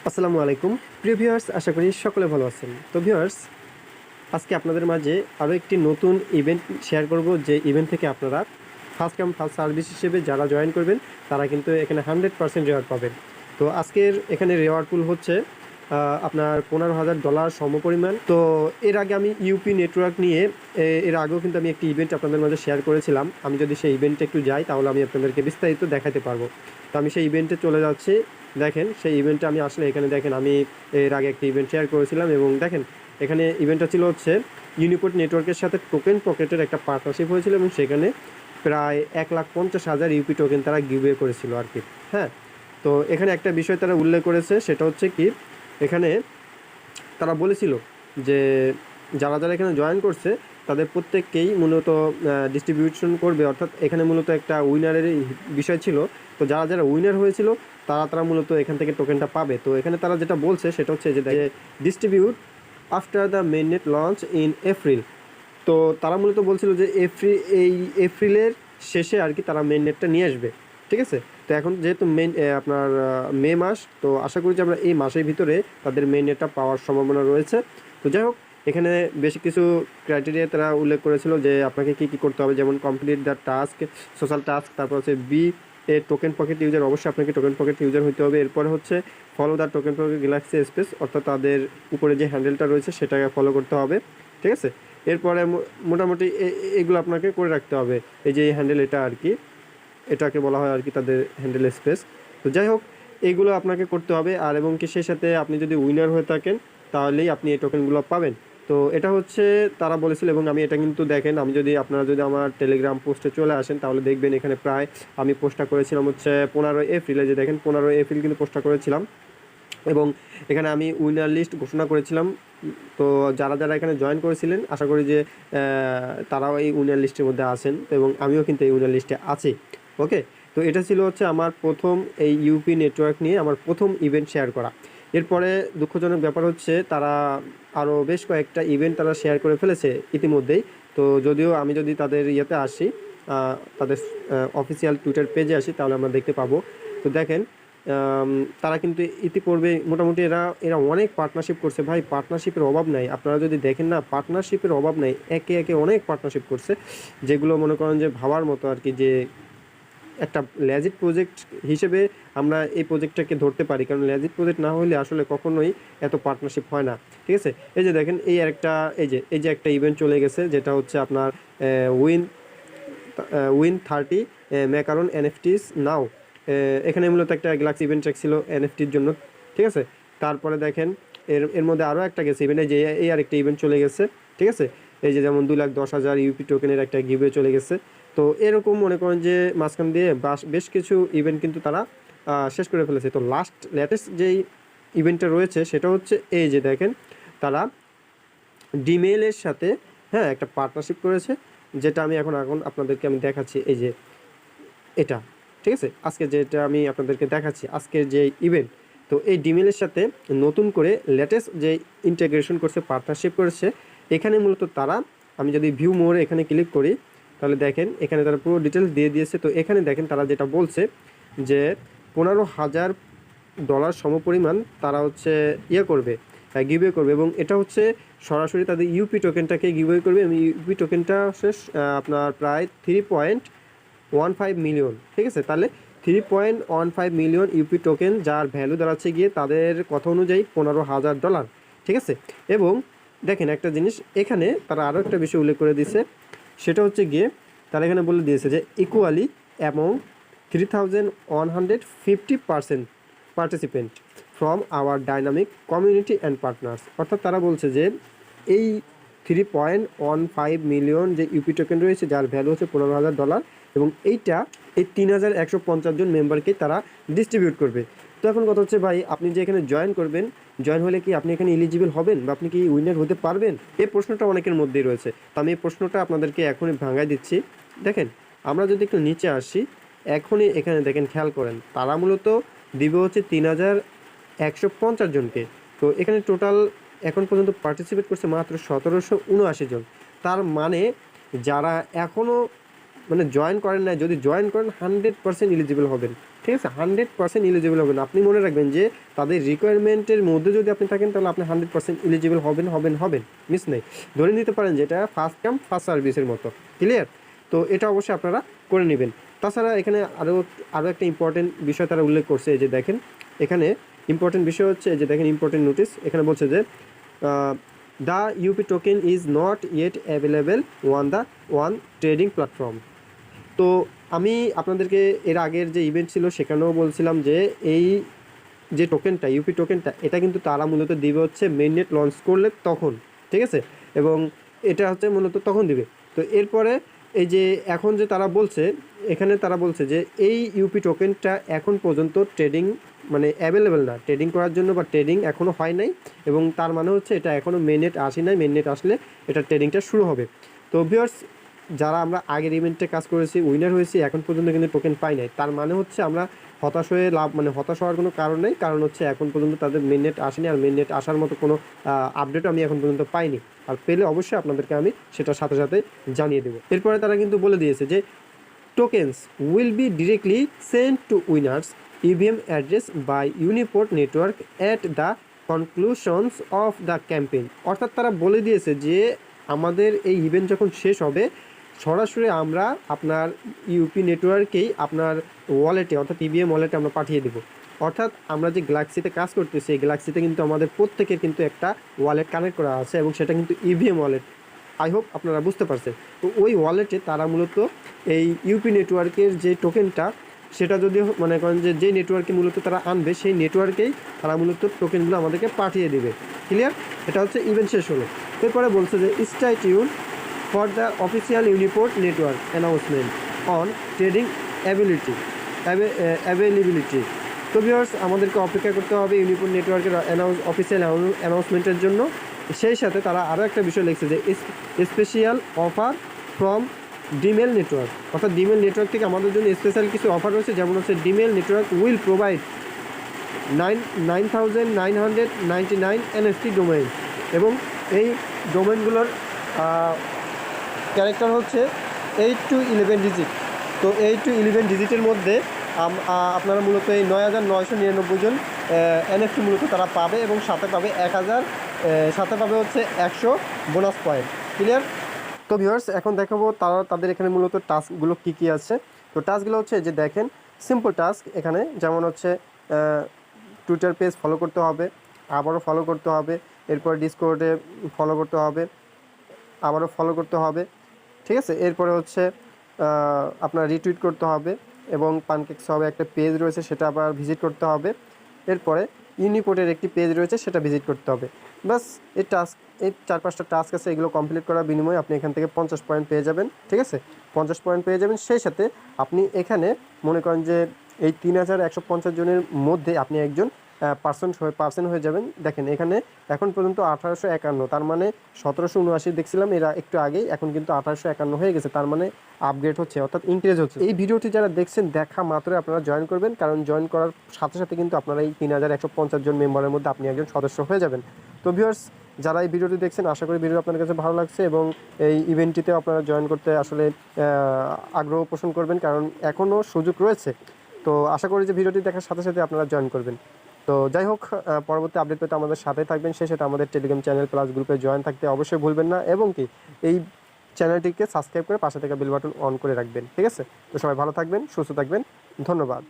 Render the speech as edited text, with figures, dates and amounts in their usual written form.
আসসালামু আলাইকুম প্রিয় ভিউয়ার্স, আশা করি সকলে ভালো আছেন। তো ভিউয়ার্স, আজকে আপনাদের মাঝে আরও একটি নতুন ইভেন্ট শেয়ার করব, যে ইভেন্ট থেকে আপনারা ফার্স্ট কাম ফার্স্ট সার্ভিস হিসেবে যারা জয়েন করবেন তারা কিন্তু এখানে 100% রেওয়ার্ড পাবেন। তো আজকের এখানে রেওয়ার্ড পুল হচ্ছে আপনার $15,000 সমপরিমাণ। তো এর আগে আমি ইউপি নেটওয়ার্ক নিয়ে এর আগেও কিন্তু আমি একটি ইভেন্ট আপনাদের মাঝে শেয়ার করেছিলাম। আমি যদি সেই ইভেন্টে একটু যাই তাহলে আমি আপনাদেরকে বিস্তারিত দেখাতে পারবো। তো আমি সেই ইভেন্টে চলে যাচ্ছি। দেখেন সেই ইভেন্টে আমি আসলে এখানে দেখেন আমি এর আগে একটি ইভেন্ট শেয়ার করেছিলাম, এবং দেখেন এখানে ইভেন্টটা ছিল হচ্ছে ইউনিপোর্ট নেটওয়ার্কের সাথে টোকেন পকেটের একটা পার্টনারশিপ হয়েছিল, এবং সেখানে প্রায় 1,50,000 ইউপি টোকেন তারা গিভওয়ে করেছিল আর কি। হ্যাঁ, তো এখানে একটা বিষয় তারা উল্লেখ করেছে, সেটা হচ্ছে কি, এখানে তারা বলেছিল যে যারা যারা এখানে জয়েন করছে তাদের প্রত্যেককেই মূলত ডিস্ট্রিবিউশন করবে, অর্থাৎ এখানে মূলত একটা উইনারের বিষয় ছিল। তো যারা যারা উইনার হয়েছিল তারা মূলত এখান থেকে টোকেনটা পাবে। তো এখানে তারা যেটা বলছে সেটা হচ্ছে যে distribute after the mainnet launch in April. তো তারা মূলত বলছিল যে এই এপ্রিলের শেষে আর কি তারা মেইননেটটা নিয়ে আসবে। ঠিক আছে, তো এখন যেহেতু আপনার মে মাস, তো আশা করি যে আমরা এই মাসের ভিতরে তাদের মেইননেটটা পাওয়ার সম্ভাবনা রয়েছে। তো যাই হোক, এখানে বেশ কিছু ক্রাইটেরিয়া তারা উল্লেখ করেছিল যে আপনাকে কী কী করতে হবে, যেমন complete the task, social task, তারপর হচ্ছে B A token pocket user, অবশ্যই আপনাকে টোকেন পকেট ইউজার হতে হবে। এরপরে হচ্ছে follow the token pocket Galaxy space, অর্থাৎ তাদের উপরে যে হ্যান্ডেলটা রয়েছে সেটাকে ফলো করতে হবে। ঠিক আছে, এরপরে মোটামুটি এগুলো আপনাকে করে রাখতে হবে। এই যে এই হ্যান্ডেল, এটা আর কি, এটাকে বলা হয় আর কি তাদের হ্যান্ডেল স্পেস। তো যাই হোক, এইগুলো আপনাকে করতে হবে। আর এবং কি সেই সাথে আপনি যদি উইনার হয়ে থাকেন তাহলেই আপনি এই টোকেনগুলো পাবেন। তো এটা হচ্ছে তারা বলেছিল, এবং আমি এটা কিন্তু দেখেন, আমি যদি আপনারা যদি আমার টেলিগ্রাম পোস্টে চলে আসেন তাহলে দেখবেন এখানে প্রায় আমি পোস্টটা করেছিলাম হচ্ছে 15 এপ্রিলে, যে দেখেন 15 এপ্রিল কিন্তু পোস্টটা করেছিলাম, এবং এখানে আমি উইনার লিস্ট ঘোষণা করেছিলাম। তো যারা যারা এখানে জয়েন করেছিলেন আশা করি যে তারাও এই উইনার লিস্টের মধ্যে আছেন, এবং আমিও কিন্তু এই উইনার লিস্টে আছি। ওকে, তো এটা ছিল হচ্ছে আমার প্রথম এই ইউপি নেটওয়ার্ক নিয়ে আমার প্রথম ইভেন্ট শেয়ার করা। এরপরে দুঃখজনক ব্যাপার হচ্ছে তারা আরও বেশ কয়েকটা ইভেন্ট তারা শেয়ার করে ফেলেছে ইতিমধ্যেই। তো যদিও আমি যদি তাদের ইয়েতে আসি, তাদের অফিসিয়াল টুইটার পেজে আসি, তাহলে আমরা দেখতে পাবো। তো দেখেন তারা কিন্তু ইতিপূর্বে মোটামুটি এরা অনেক পার্টনারশিপ করছে ভাই, পার্টনারশিপের অভাব নাই। আপনারা যদি দেখেন না, পার্টনারশিপের অভাব নাই, একে একে অনেক পার্টনারশিপ করছে, যেগুলো মনে করেন যে ভাবার মতো আর কি, যে একটা লেজিট প্রজেক্ট হিসেবে আমরা এই প্রজেক্টটাকে ধরতে পারি, কারণ লেজিট প্রজেক্ট না হলে আসলে কখনোই এত পার্টনারশিপ হয় না। ঠিক আছে, এই যে দেখেন এই যে একটা ইভেন্ট চলে গেছে, যেটা হচ্ছে আপনার উইন 30 ম্যাকারন এনএফটিস নাও। এখানে মূলত একটা গ্যালাক্সি ইভেন্ট ট্র্যাক ছিল এনএফটির জন্য। ঠিক আছে, তারপরে দেখেন এর মধ্যে আরও একটা গেছে ইভেন্টে, যে এই আরেকটা ইভেন্ট চলে গেছে। ঠিক আছে, এই যে যেমন 2,10,000 ইউপি টোকেনের একটা গিভওয়ে চলে গেছে। তো এরকম মনে করেন যে মাঝখান দিয়ে বেশ কিছু ইভেন্ট কিন্তু তারা শেষ করে ফেলেছে। তো লেটেস্ট যেই ইভেন্টটা রয়েছে সেটা হচ্ছে এই যে দেখেন, তারা ডিমেইলের সাথে একটা পার্টনারশিপ করেছে, যেটা আমি এখন আপনাদেরকে আমি দেখাচ্ছি। এই যে এটা, ঠিক আছে, আজকে যেটা আমি আপনাদেরকে দেখাচ্ছি আজকের যে ইভেন্ট। তো এই ডিমেইলের সাথে নতুন করে লেটেস্ট যে ইন্টিগ্রেশন করছে, পার্টনারশিপ করেছে, এখানে মূলত তারা, আমি যদি ভিউ মোর এখানে ক্লিক করি তাহলে দেখেন এখানে তারা পুরো ডিটেলস দিয়ে দিয়েছে। তো এখানে দেখেন তারা যেটা বলছে যে $15,000 সমপরিমাণ তারা হচ্ছে করবে, গিভওয়ে করবে, এবং এটা হচ্ছে সরাসরি তাদের ইউপি টোকেনটাকে গিভওয়ে করবে। এবং ইউপি টোকেনটা হচ্ছে আপনার প্রায় 3.15 মিলিয়ন। ঠিক আছে, তাহলে 3.15 মিলিয়ন ইউপি টোকেন, যার ভ্যালু দাঁড়াচ্ছে গিয়ে তাদের কথা অনুযায়ী $15,000। ঠিক আছে, এবং দেখেন একটা জিনিস এখানে তারা আরও একটা বিষয় উল্লেখ করে দিয়েছে, সেটা হচ্ছে গিয়ে তারা এখানে বলে দিয়েছে যে equally among 3,150% participant from our dynamic community and partners. অর্থাৎ তারা বলছে যে এই 3.15 মিলিয়ন যে ইউপি টোকেন রয়েছে, যার ভ্যালু হচ্ছে $15,000, এবং এই 3,150 জন মেম্বারকে তারা ডিস্ট্রিবিউট করবে। তো এখন কথা হচ্ছে ভাই, আপনি যে এখানে জয়েন করবেন, জয়েন হলে কি আপনি এখানে এলিজিবল হবেন, বা আপনি কি উইনার হতে পারবেন? এই প্রশ্নটা অনেকের মধ্যেই রয়েছে। তো আমি এই প্রশ্নটা আপনাদেরকে এখনই ভাঙাই দিচ্ছি। দেখেন, আমরা যদি একটু নিচে আসি, এখনই এখানে দেখেন, খেয়াল করেন, তারা মূলত দিবে হচ্ছে 3,150 জনকে। তো এখানে টোটাল এখন পর্যন্ত পার্টিসিপেট করছে মাত্র 1,779 জন। তার মানে যারা এখনও জয়েন করেন না, যদি জয়েন করেন 100% এলিজিবল হবেন। ঠিক আছে, 100% এলিজিবল হবেন। আপনি মনে রাখবেন যে তাদের রিকোয়ারমেন্টের মধ্যে যদি আপনি থাকেন তাহলে আপনি 100% এলিজিবল হবেন, মিস নেই। ধরে নিতে পারেন যে এটা ফার্স্ট কাম ফার্স্ট সার্ভিসের মতো, ক্লিয়ার? তো এটা অবশ্যই আপনারা করে নেবেন। তাছাড়া এখানে আরও একটা ইম্পর্টেন্ট বিষয় তারা উল্লেখ করছে, এই যে দেখেন এখানে ইম্পর্টেন্ট বিষয় হচ্ছে, এই যে দেখেন ইম্পর্টেন্ট নোটিস এখানে বলছে যে the UP token is not yet available one trading platform. তো আমি আপনাদেরকে এর আগের যে ইভেন্ট ছিল সেখানেও বলছিলাম যে এই যে টোকেনটা ইউপি টোকেনটা এটা কিন্তু তারা মূলত দিবে হচ্ছে মেইননেট লঞ্চ করলে তখন, ঠিক আছে, এবং এটা হচ্ছে মূলত তখন দিবে। তো এরপরে এই যে এখন যে তারা বলছে, এখানে তারা বলছে যে এই ইউপি টোকেনটা এখন পর্যন্ত ট্রেডিং মানে অ্যাভেলেবেল না ট্রেডিং করার জন্য, বা ট্রেডিং এখনও হয় নাই, এবং তার মানে হচ্ছে এটা এখনও মেইননেট আসে নাই, মেইননেট আসলে এটা ট্রেডিংটা শুরু হবে। তো ভিউয়ার্স, যারা আমরা আগের ইভেন্টে কাজ করেছি উইনার হয়েছি এখন পর্যন্ত কিন্তু টোকেন পাই নাই, তার মানে হচ্ছে আমরা হতাশ হওয়ার কোনো কারণ নেই, কারণ হচ্ছে এখন পর্যন্ত তাদের মেইননেট আসেনি, আর মেইননেট আসার মতো কোনো আপডেটও আমি এখন পর্যন্ত পাইনি, আর পেলে অবশ্যই আপনাদেরকে আমি সেটার সাথে সাথে জানিয়ে দেবো। এরপরে তারা কিন্তু বলে দিয়েছে যে tokens will be directly send to winners EVM address by Uniport network at the conclusions of the campaign. অর্থাৎ তারা বলে দিয়েছে যে আমাদের এই ইভেন্ট যখন শেষ হবে সরাসরি আমরা আপনার ইউপি নেটওয়ার্কেই আপনার ওয়ালেটে অর্থাৎ ইভিএম ওয়ালেটে আমরা পাঠিয়ে দেবো। অর্থাৎ আমরা যে গ্যালাক্সিতে কাজ করতেছি এই গ্যালাক্সিতে কিন্তু আমাদের প্রত্যেকের কিন্তু একটা ওয়ালেট কানেক্ট করা আছে, এবং সেটা কিন্তু ইভিএম ওয়ালেট। আই হোপ আপনারা বুঝতে পারছেন। তো ওই ওয়ালেটে তারা মূলত এই ইউপি নেটওয়ার্কের যে টোকেনটা সেটা যদি মনে করেন যে যেই নেটওয়ার্কে মূলত তারা আনবে সেই নেটওয়ার্কেই তারা মূলত টোকেনগুলো আমাদেরকে পাঠিয়ে দেবে, ক্লিয়ার? এটা হচ্ছে ইভেন্ট শেষ হলো। এরপরে বলছে যে stay tuned for the official Uniport network announcement on trading availability. তো ভিউয়ার্স, আমাদেরকে অপেক্ষা করতে হবে ইউনিপোর্ট নেটওয়ার্কের অফিসিয়াল অ্যানাউন্সমেন্টের জন্য। সেই সাথে তারা আরও একটা বিষয় লিখছে যে স্পেশাল অফার ফ্রম ডিমেল নেটওয়ার্ক, অর্থাৎ ডিমেল নেটওয়ার্ক থেকে আমাদের জন্য স্পেশাল কিছু অফার রয়েছে, যেমন হচ্ছে Dmail network will provide 9,999 NFT domain, এবং এই ডোমেইনগুলোর ক্যারেক্টার হচ্ছে 8 to 11 ডিজিট। তো 8 to 11 ডিজিটের মধ্যে আপনারা মূলত এই 9,999 জন এনএফটি মূলত তারা পাবে, এবং সাথে পাবে 1,000, সাথে পাবে হচ্ছে 100 বোনাস পয়েন্ট, ক্লিয়ার? তো ভিউয়ার্স, এখন দেখাবো তাদের এখানে মূলত টাস্কগুলো কী আছে। তো টাস্কগুলো হচ্ছে যে দেখেন সিম্পল টাস্ক এখানে, যেমন হচ্ছে টুইটার পেজ ফলো করতে হবে, আবারও ফলো করতে হবে, এরপর ডিসকর্ডে ফলো করতে হবে, আবারও ফলো করতে হবে, ঠিক আছে? এরপরে হচ্ছে আপনার রিটুইট করতে হবে, এবং পানকেক্স হবে একটা পেজ রয়েছে সেটা আবার ভিজিট করতে হবে, এরপরে ইউনিপোর্টের একটি পেজ রয়েছে সেটা ভিজিট করতে হবে। বাস এই 4-5টা টাস্ক আছে, এগুলো কমপ্লিট করার বিনিময়ে আপনি এখান থেকে 50 পয়েন্ট পেয়ে যাবেন, ঠিক আছে? 50 পয়েন্ট পেয়ে যাবেন। সেই সাথে আপনি এখানে মনে করেন যে এই 3,150 জনের মধ্যে আপনি একজন পার্সেন্ট হয়ে যাবেন। দেখেন এখানে এখন পর্যন্ত 1851, তার মানে 1779 দেখছিলাম এরা একটু আগেই, এখন কিন্তু 1851 হয়ে গেছে, তার মানে আপগ্রেড হচ্ছে, অর্থাৎ ইনক্রিজ হচ্ছে। এই ভিডিওটি যারা দেখছেন দেখা মাত্রই আপনারা জয়েন করবেন, কারণ জয়েন করার সাথে সাথে কিন্তু আপনারা এই 3,150 জন মেম্বারের মধ্যে আপনি একজন সদস্য হয়ে যাবেন। তো ভিউয়ার্স, যারা এই ভিডিওটি দেখছেন আশা করি ভিডিও আপনাদের কাছে ভালো লাগছে, এবং এই ইভেন্টটিতে আপনারা জয়েন করতে আসলে আগ্রহ পোষণ করবেন, কারণ এখনও সুযোগ রয়েছে। তো আশা করি যে ভিডিওটি দেখার সাথে সাথে আপনারা জয়েন করবেন। তো যাই হোক, পরবর্তী আপডেট পেতে আমাদের সাথে থাকবেন, সেই সাথে আমাদের টেলিগ্রাম চ্যানেল প্লাস গ্রুপে জয়েন থাকতে অবশ্যই ভুলবেন না, এবং কি এই চ্যানেলটিকে সাবস্ক্রাইব করে পাশে থেকে বেল বাটন অন করে রাখবেন, ঠিক আছে? তো সবাই ভালো থাকবেন, সুস্থ থাকবেন, ধন্যবাদ।